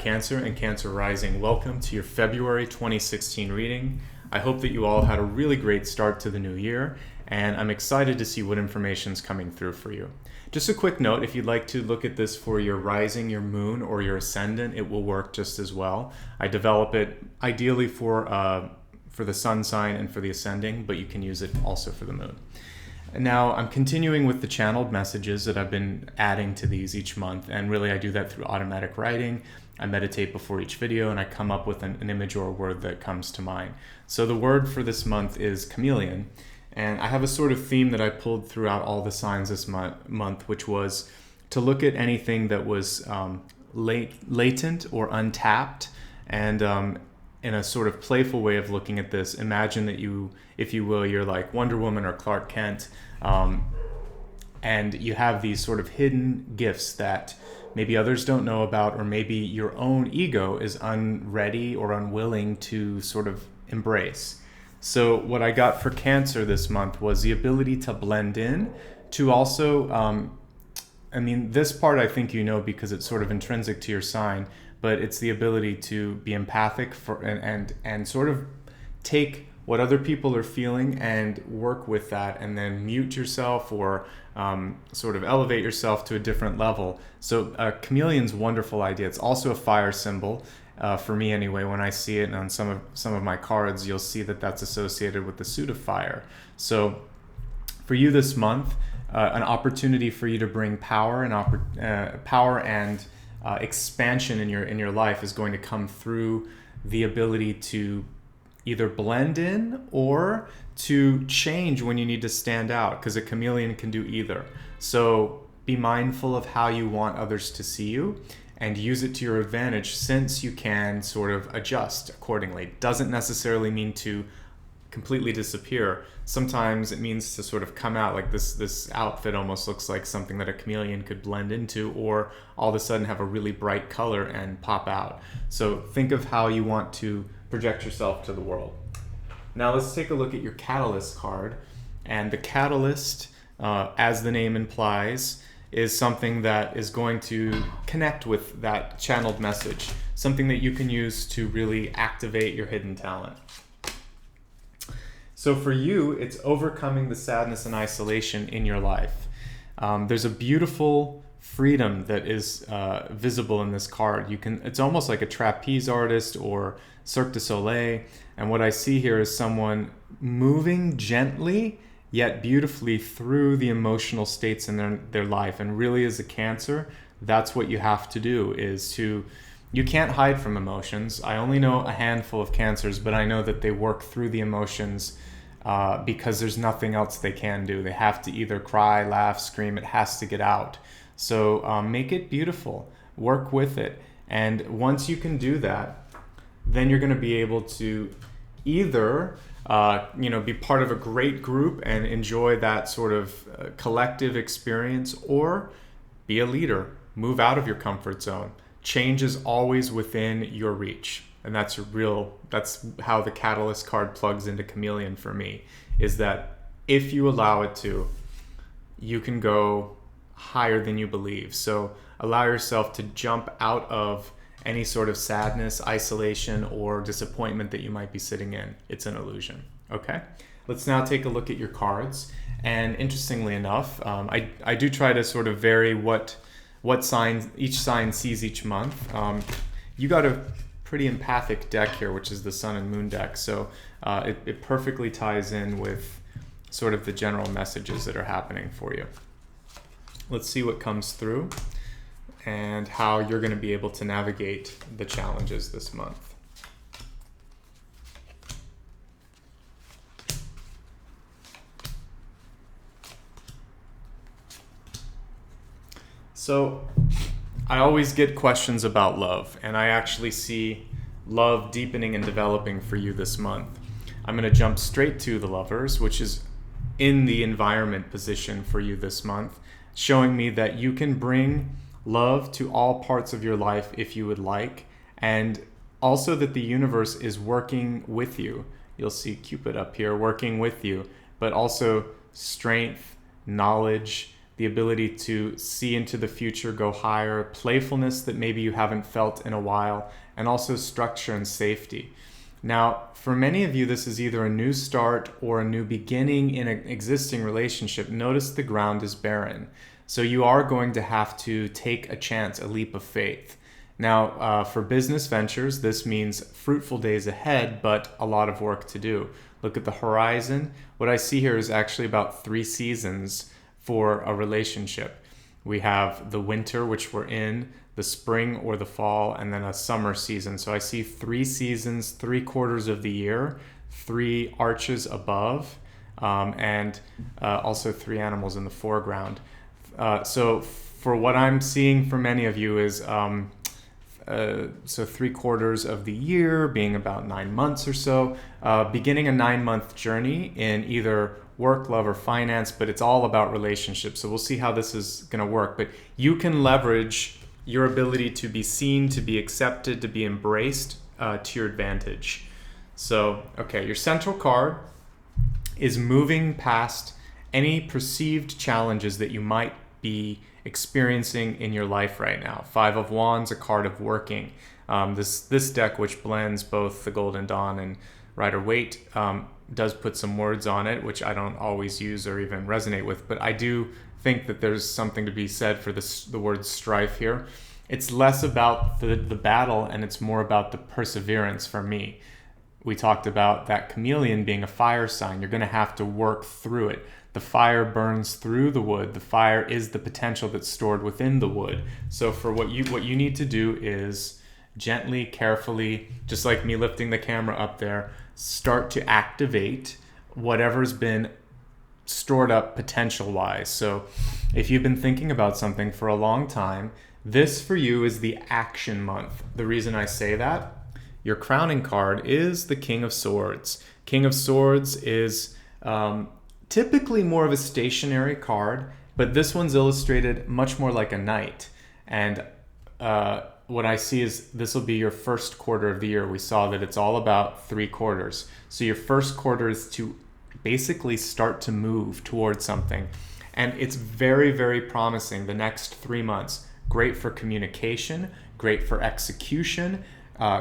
Cancer and Cancer Rising, welcome to your February 2016 reading. I hope that you all had a really great start to the new year, and I'm excited to see what information is coming through for you. Just a quick note, if you'd like to look at this for your rising, your moon, or your ascendant, it will work just as well. I develop it ideally for the sun sign and for the ascending, but you can use it also for the moon. Now, I'm continuing with the channeled messages that I've been adding to these each month, and really I do that through automatic writing. I meditate before each video, and I come up with an image or a word that comes to mind. So the word for this month is chameleon, and I have a sort of theme that I pulled throughout all the signs this month, which was to look at anything that was latent or untapped, and in a sort of playful way of looking at this, imagine that you, if you will, you're like Wonder Woman or Clark Kent, and you have these sort of hidden gifts that maybe others don't know about, or maybe your own ego is unready or unwilling to sort of embrace. So what I got for Cancer this month was the ability to blend in, to also, this part I think you know because it's sort of intrinsic to your sign, but it's the ability to be empathic and sort of take what other people are feeling and work with that, and then mute yourself or sort of elevate yourself to a different level. So chameleon's a wonderful idea. It's also a fire symbol, for me anyway. When I see it, and on some of my cards, you'll see that that's associated with the suit of fire. So for you this month, an opportunity for you to bring power and expansion in your life is going to come through the ability to either blend in or to change when you need to stand out, because a chameleon can do either. So be mindful of how you want others to see you and use it to your advantage, since you can sort of adjust accordingly. Doesn't necessarily mean to completely disappear. Sometimes it means to sort of come out, like this outfit almost looks like something that a chameleon could blend into, or all of a sudden have a really bright color and pop out. So think of how you want to project yourself to the world. Now let's take a look at your catalyst card. And the catalyst, as the name implies, is something that is going to connect with that channeled message, something that you can use to really activate your hidden talent. So for you, it's overcoming the sadness and isolation in your life. There's a beautiful freedom that is visible in this card. It's almost like a trapeze artist or Cirque du Soleil. And what I see here is someone moving gently yet beautifully through the emotional states in their life. And really, as a Cancer, that's what you have to do, you can't hide from emotions. I only know a handful of Cancers, but I know that they work through the emotions because there's nothing else they can do. They have to either cry, laugh, scream. It has to get out. So make it beautiful. Work with it. And once you can do that, then you're going to be able to either be part of a great group and enjoy that sort of collective experience, or be a leader. Move out of your comfort zone. Change is always within your reach. And that's how the catalyst card plugs into chameleon for me, is that if you allow it to, you can go higher than you believe. So allow yourself to jump out of any sort of sadness, isolation, or disappointment that you might be sitting in. It's an illusion. Okay? Let's now take a look at your cards. And interestingly enough, I do try to sort of vary what sign each sign sees each month. You got a pretty empathic deck here, which is the Sun and Moon deck. So it perfectly ties in with sort of the general messages that are happening for you. Let's see what comes through and how you're going to be able to navigate the challenges this month. So I always get questions about love, and I actually see love deepening and developing for you this month. I'm going to jump straight to the Lovers, which is in the environment position for you this month, showing me that you can bring love to all parts of your life if you would like, and also that the universe is working with you. You'll see Cupid up here working with you, but also strength, knowledge, the ability to see into the future, go higher, playfulness that maybe you haven't felt in a while, and also structure and safety. Now, for many of you, this is either a new start or a new beginning in an existing relationship. Notice the ground is barren. So you are going to have to take a chance, a leap of faith. Now, for business ventures, this means fruitful days ahead, but a lot of work to do. Look at the horizon. What I see here is actually about 3 seasons for a relationship. We have the winter, which we're in, the spring or the fall, and then a summer season. So I see 3 seasons, 3/4 of the year, 3 arches above, and also 3 animals in the foreground. So for what I'm seeing for many of you is so 3/4 of the year being about 9 months or so, beginning a 9-month journey in either work, love, or finance, but it's all about relationships. So we'll see how this is going to work. But you can leverage your ability to be seen, to be accepted, to be embraced to your advantage. So, okay, your central card is moving past any perceived challenges that you might be experiencing in your life right now. 5 of Wands, a card of working. This deck, which blends both the Golden Dawn and Rider-Waite, does put some words on it, which I don't always use or even resonate with, but I do think that there's something to be said for the word strife here. It's less about the battle and it's more about the perseverance for me. We talked about that chameleon being a fire sign. You're going to have to work through it. The fire burns through the wood. The fire is the potential that's stored within the wood. So for what you need to do is gently, carefully, just like me lifting the camera up there, start to activate whatever's been stored up potential-wise. So if you've been thinking about something for a long time, this for you is the action month. The reason I say that, your crowning card is the King of Swords. King of Swords is typically more of a stationary card, but this one's illustrated much more like a knight. And what I see is this will be your first quarter of the year. We saw that it's all about 3/4. So your first quarter is to basically start to move towards something. And it's very, very promising the next 3 months. Great for communication, great for execution,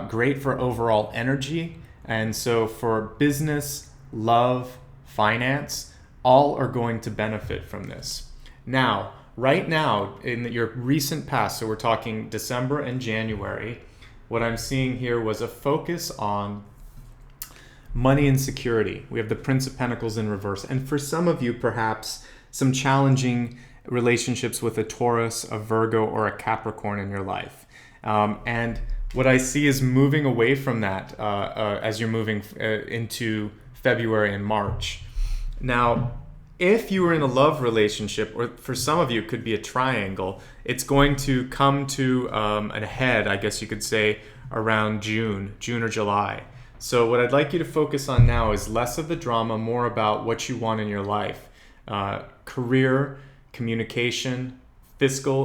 great for overall energy. And so for business, love, finance, all are going to benefit from this. Now, right now, in your recent past, so we're talking December and January, what I'm seeing here was a focus on money and security. We have the Prince of Pentacles in reverse. And for some of you, perhaps some challenging relationships with a Taurus, a Virgo, or a Capricorn in your life. And what I see is moving away from that as you're moving into February and March. Now, if you were in a love relationship, or for some of you it could be a triangle, it's going to come to a head, I guess you could say, around June or July. So what I'd like you to focus on now is less of the drama, more about what you want in your life. Career, communication, fiscal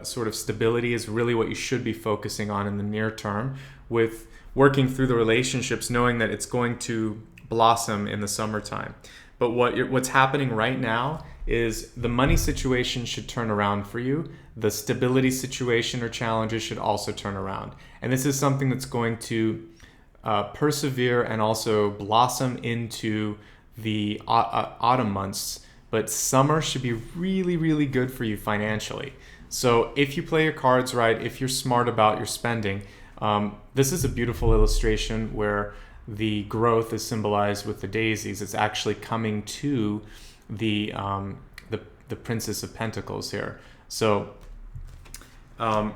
sort of stability is really what you should be focusing on in the near term, with working through the relationships, knowing that it's going to blossom in the summertime. But what's happening right now is the money situation should turn around for you. The stability situation or challenges should also turn around. And this is something that's going to persevere and also blossom into the autumn months. But summer should be really, really good for you financially. So if you play your cards right, if you're smart about your spending, this is a beautiful illustration where the growth is symbolized with the daisies. It's actually coming to the Princess of Pentacles here. So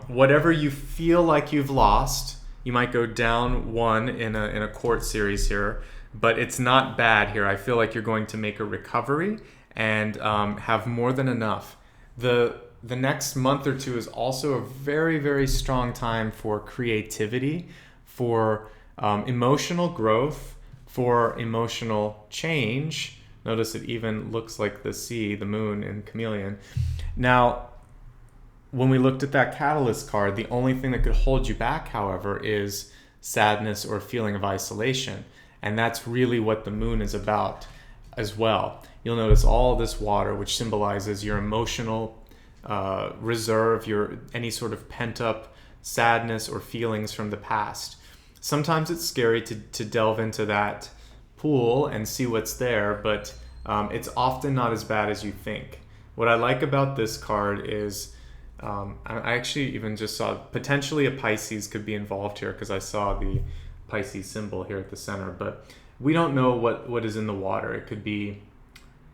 whatever you feel like you've lost, you might go down 1 in a court series here, but it's not bad here. I feel like you're going to make a recovery and have more than enough. The next month or two is also a very, very strong time for creativity, for emotional growth, for emotional change. Notice it even looks like the sea, the moon, and chameleon. Now, when we looked at that catalyst card, the only thing that could hold you back, however, is sadness or a feeling of isolation. And that's really what the moon is about. as well. You'll notice all this water, which symbolizes your emotional reserve, your any sort of pent-up sadness or feelings from the past. Sometimes it's scary to delve into that pool and see what's there, but it's often not as bad as you think. What I like about this card is I actually even just saw potentially a Pisces could be involved here, because I saw the Pisces symbol here at the center, but we don't know what is in the water. It could be,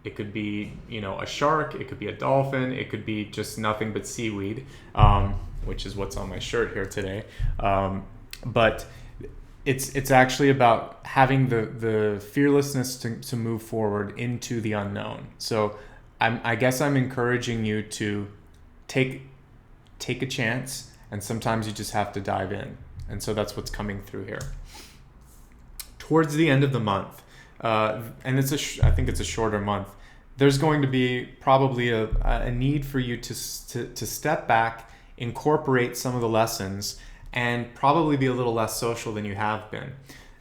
a shark, it could be a dolphin, it could be just nothing but seaweed, which is what's on my shirt here today. But it's actually about having the fearlessness to move forward into the unknown. So I guess I'm encouraging you to take a chance, and sometimes you just have to dive in. And so that's what's coming through here. Towards the end of the month, and I think it's a shorter month, there's going to be probably a need for you to step back, incorporate some of the lessons, and probably be a little less social than you have been.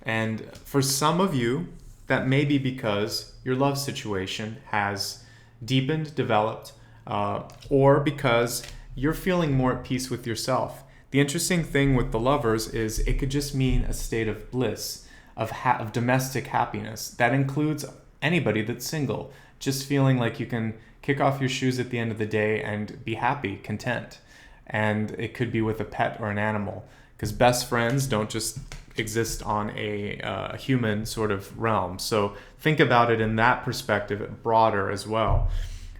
And for some of you, that may be because your love situation has deepened, developed, or because you're feeling more at peace with yourself. The interesting thing with the lovers is it could just mean a state of bliss, of domestic happiness. That includes anybody that's single, just feeling like you can kick off your shoes at the end of the day and be happy, content. And it could be with a pet or an animal, because best friends don't just exist on a human sort of realm. So think about it in that perspective, broader as well.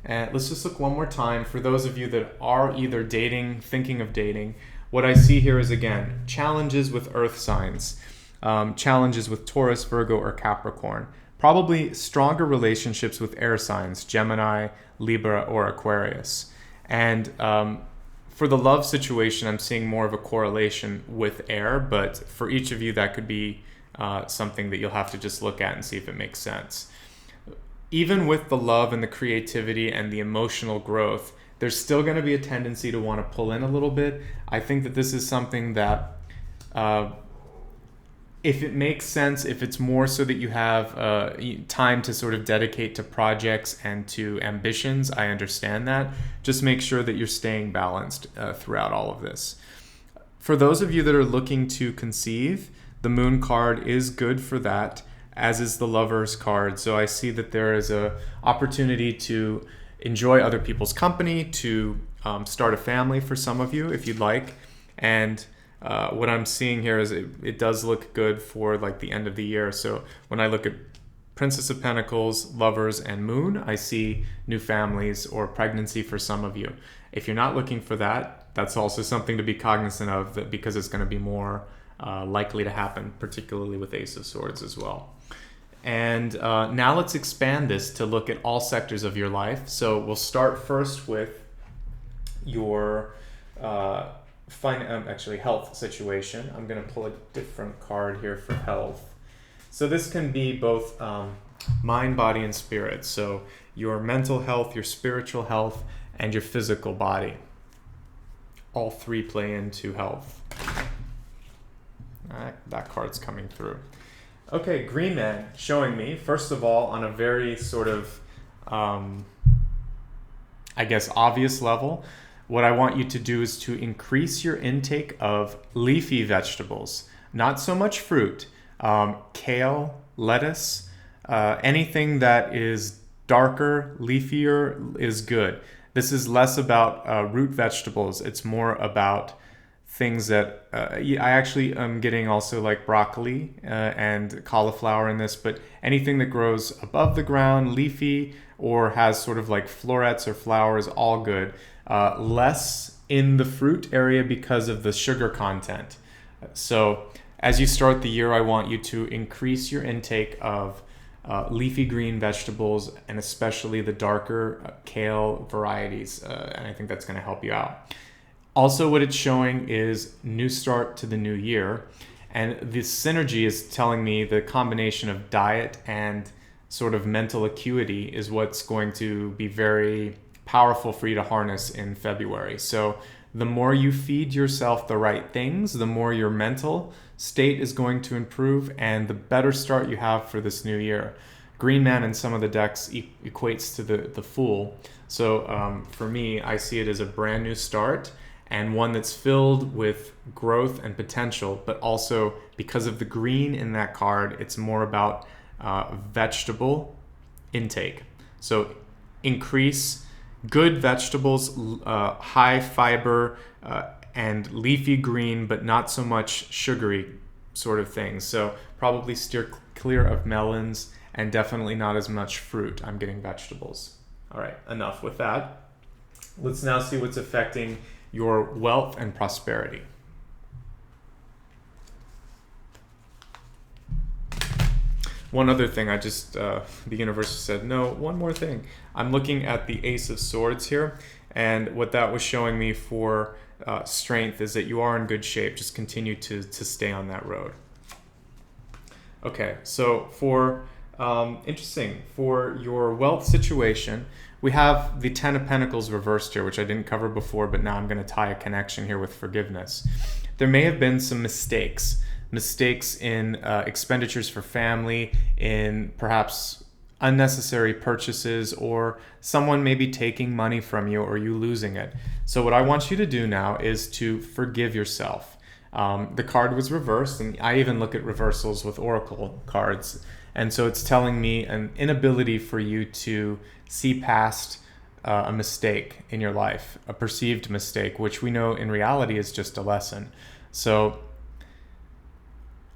And let's just look one more time for those of you that are either dating, thinking of dating. What I see here is, again, challenges with earth signs, challenges with Taurus, Virgo, or Capricorn. Probably stronger relationships with air signs, Gemini, Libra, or Aquarius. And for the love situation, I'm seeing more of a correlation with air, but for each of you, that could be something that you'll have to just look at and see if it makes sense. Even with the love and the creativity and the emotional growth, there's still going to be a tendency to want to pull in a little bit. I think that this is something that, if it makes sense, if it's more so that you have time to sort of dedicate to projects and to ambitions, I understand that. Just make sure that you're staying balanced throughout all of this. For those of you that are looking to conceive, the Moon card is good for that, as is the Lover's card. So I see that there is a opportunity to enjoy other people's company, to start a family for some of you if you'd like. And what I'm seeing here is it does look good for like the end of the year. So when I look at Princess of Pentacles, Lovers, and Moon, I see new families or pregnancy for some of you. If you're not looking for that, that's also something to be cognizant of, that because it's going to be more likely to happen, particularly with Ace of Swords as well. And now let's expand this to look at all sectors of your life. So we'll start first with your health situation. I'm going to pull a different card here for health. So this can be both mind, body, and spirit. So your mental health, your spiritual health, and your physical body. All three play into health. That card's coming through. Okay, Green Man showing me, first of all, on a very sort of, obvious level, what I want you to do is to increase your intake of leafy vegetables, not so much fruit. Kale, lettuce, anything that is darker, leafier is good. This is less about root vegetables. It's more about things that I actually am getting also like broccoli and cauliflower in this, but anything that grows above the ground, leafy, or has sort of like florets or flowers, all good. Less in the fruit area because of the sugar content. So as you start the year, I want you to increase your intake of leafy green vegetables, and especially the darker kale varieties, and I think that's going to help you out. Also, what it's showing is new start to the new year, and this synergy is telling me the combination of diet and sort of mental acuity is what's going to be very powerful for you to harness in February. So the more you feed yourself the right things, the more your mental state is going to improve, and the better start you have for this new year. Green Man in some of the decks equates to the Fool. So for me, I see it as a brand new start and one that's filled with growth and potential, but also because of the green in that card, it's more about vegetable intake. So increase good vegetables, high fiber and leafy green, but not so much sugary sort of things. So probably steer clear of melons and definitely not as much fruit. I'm getting vegetables. All right, enough with that. Let's now see what's affecting your wealth and prosperity. One other thing, the universe said, no, one more thing. I'm looking at the Ace of Swords here, and what that was showing me for strength is that you are in good shape. Just continue to stay on that road. Okay, so for your wealth situation, we have the Ten of Pentacles reversed here, which I didn't cover before, but now I'm going to tie a connection here with forgiveness. There may have been some mistakes in expenditures for family, in perhaps unnecessary purchases, or someone maybe taking money from you or you losing it. So what I want you to do now is to forgive yourself. The card was reversed, and I even look at reversals with oracle cards. And so it's telling me an inability for you to see past a mistake in your life, a perceived mistake, which we know in reality is just a lesson. So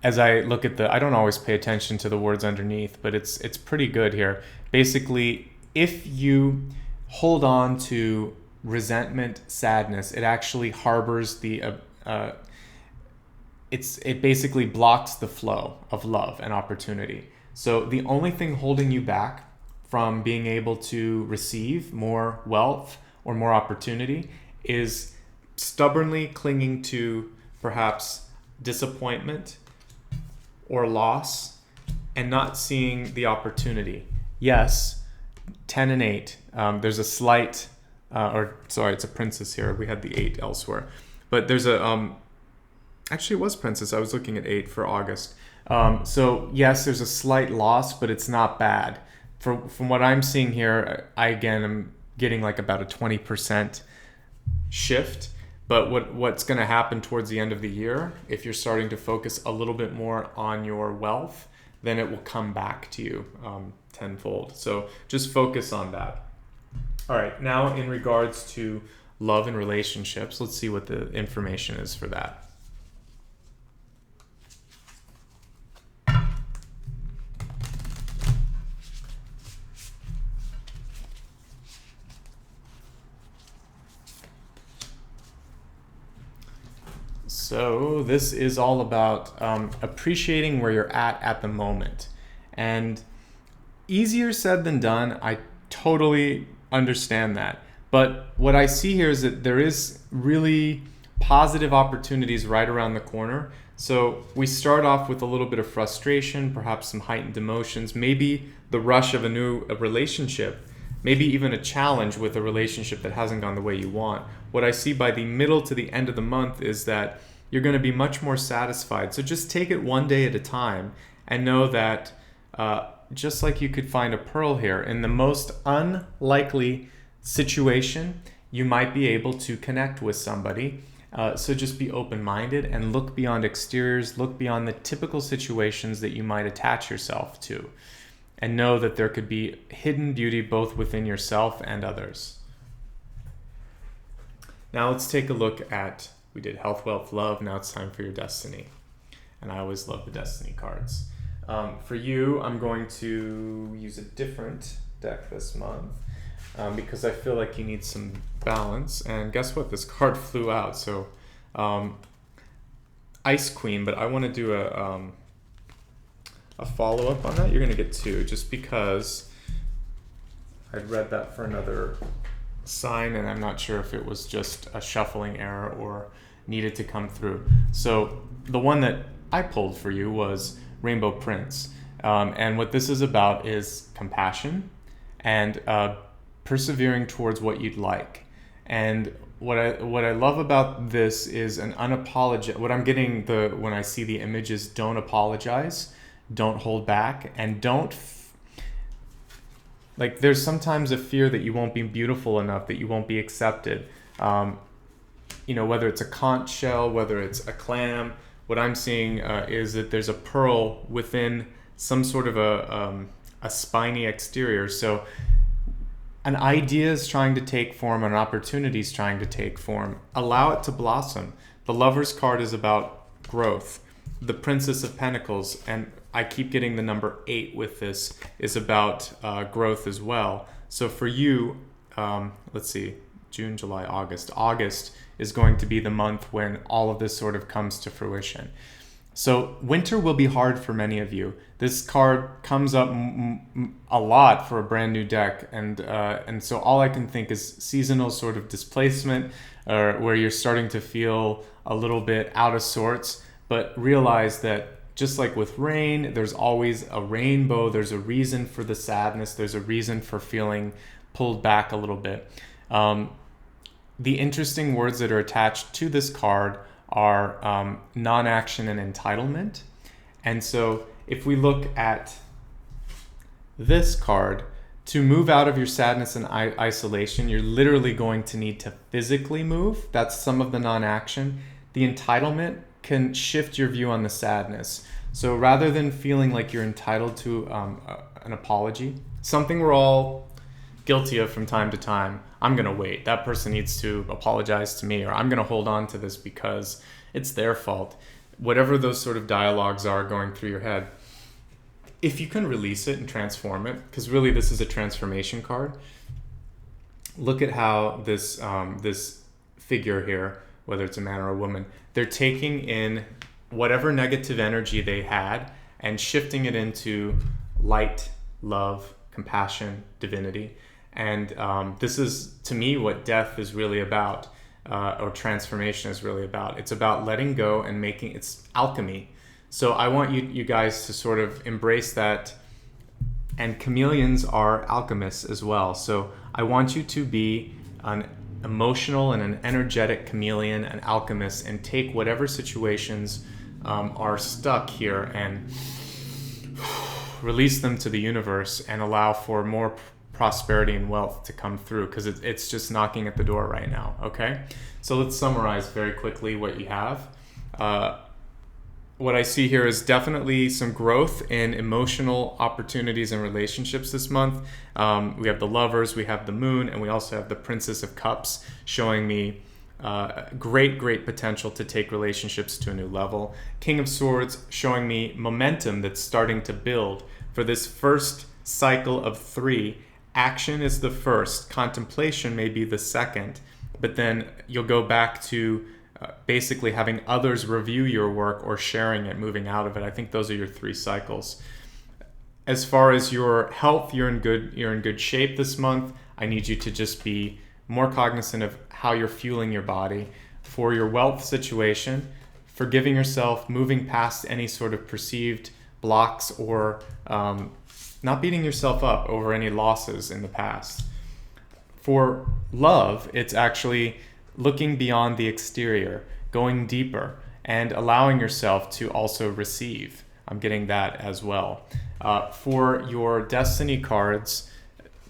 as I look at I don't always pay attention to the words underneath, but it's pretty good here. Basically, if you hold on to resentment, sadness, it actually harbors it basically blocks the flow of love and opportunity. So the only thing holding you back from being able to receive more wealth or more opportunity is stubbornly clinging to perhaps disappointment or loss and not seeing the opportunity. Yes, 10 and 8. There's a slight, it's a princess here. We had the 8 elsewhere. But there's actually it was princess. I was looking at 8 for August. So yes, there's a slight loss, but it's not bad. From what I'm seeing here, I'm getting like about a 20% shift. But what's going to happen towards the end of the year, if you're starting to focus a little bit more on your wealth, then it will come back to you tenfold. So just focus on that. All right, now in regards to love and relationships, let's see what the information is for that. So this is all about appreciating where you're at the moment. And easier said than done, I totally understand that. But what I see here is that there is really positive opportunities right around the corner. So we start off with a little bit of frustration, perhaps some heightened emotions, maybe the rush of a relationship, maybe even a challenge with a relationship that hasn't gone the way you want. What I see by the middle to the end of the month is that you're going to be much more satisfied. So just take it one day at a time and know that just like you could find a pearl here, in the most unlikely situation, you might be able to connect with somebody. So just be open-minded and look beyond exteriors, look beyond the typical situations that you might attach yourself to, and know that there could be hidden beauty both within yourself and others. Now let's take a look at, we did health, wealth, love. Now it's time for your destiny. And I always love the destiny cards. For you, I'm going to use a different deck this month because I feel like you need some balance. And guess what? This card flew out. So Ice Queen, but I want to do a follow-up on that. You're going to get 2 just because I'd read that for another sign, and I'm not sure if it was just a shuffling error or needed to come through. So the one that I pulled for you was Rainbow Prince, and what this is about is compassion and persevering towards what you'd like. And what I love about this is an unapologetic. What I'm getting when I see the image is don't apologize, don't hold back, and don't like there's sometimes a fear that you won't be beautiful enough, that you won't be accepted. Whether it's a conch shell, whether it's a clam, what I'm seeing is that there's a pearl within some sort of a spiny exterior. So an idea is trying to take form, an opportunity is trying to take form. Allow it to blossom. The Lover's card is about growth. The Princess of Pentacles, and I keep getting the number 8 with this, is about growth as well. So for you, let's see, June, July, August. August is going to be the month when all of this sort of comes to fruition. So winter will be hard for many of you. This card comes up a lot for a brand new deck, and so all I can think is seasonal sort of displacement, where you're starting to feel a little bit out of sorts, but realize that just like with rain, there's always a rainbow. There's a reason for the sadness. There's a reason for feeling pulled back a little bit. The interesting words that are attached to this card are non-action and entitlement. And so if we look at this card, to move out of your sadness and isolation, you're literally going to need to physically move. That's some of the non-action. The entitlement can shift your view on the sadness. So rather than feeling like you're entitled to an apology, something we're all guilty of from time to time, I'm going to wait. That person needs to apologize to me, or I'm going to hold on to this because it's their fault. Whatever those sort of dialogues are going through your head, if you can release it and transform it, because really this is a transformation card. Look at how this figure here, whether it's a man or a woman, they're taking in whatever negative energy they had and shifting it into light, love, compassion, divinity. And this is, to me, what death is really about, or transformation is really about. It's about letting go and making, it's alchemy. So I want you guys to sort of embrace that. And chameleons are alchemists as well. So I want you to be an emotional and an energetic chameleon, an alchemist, and take whatever situations are stuck here and release them to the universe and allow for more prosperity and wealth to come through, because it's just knocking at the door right now. Okay, so let's summarize very quickly what you have. What I see here is definitely some growth in emotional opportunities and relationships this month. We have the Lovers, we have the Moon, and we also have the Princess of Cups, showing me great potential to take relationships to a new level. King of Swords showing me momentum that's starting to build for this first cycle of 3. Action is the first, contemplation may be the second, but then you'll go back to basically having others review your work or sharing it, moving out of it. I think those are your 3 cycles. As far as your health, you're in good shape this month. I need you to just be more cognizant of how you're fueling your body. For your wealth situation, forgiving yourself, moving past any sort of perceived blocks, or not beating yourself up over any losses in the past. For love, it's actually looking beyond the exterior, going deeper, and allowing yourself to also receive. I'm getting that as well. For your destiny cards,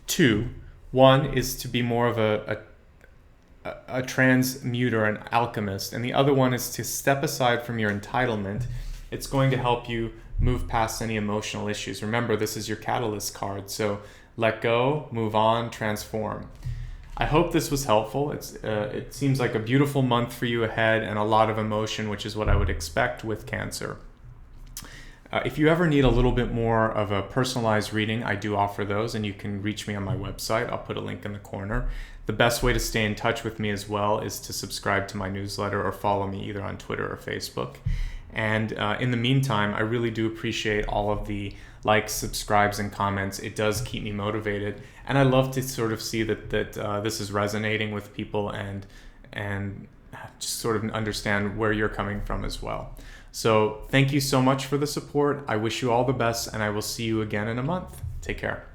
2. 1 is to be more of a transmuter, an alchemist, and the other one is to step aside from your entitlement. It's going to help you move past any emotional issues. Remember, this is your catalyst card, so let go, move on, transform. I hope this was helpful. It seems like a beautiful month for you ahead, and a lot of emotion, which is what I would expect with Cancer. If you ever need a little bit more of a personalized reading, I do offer those, and you can reach me on my website. I'll put a link in the corner. The best way to stay in touch with me as well is to subscribe to my newsletter or follow me either on Twitter or Facebook. And in the meantime, I really do appreciate all of the likes, subscribes, and comments. It does keep me motivated, and I love to sort of see that this is resonating with people, and just sort of understand where you're coming from as well. So thank you so much for the support. I wish you all the best, and I will see you again in a month. Take care.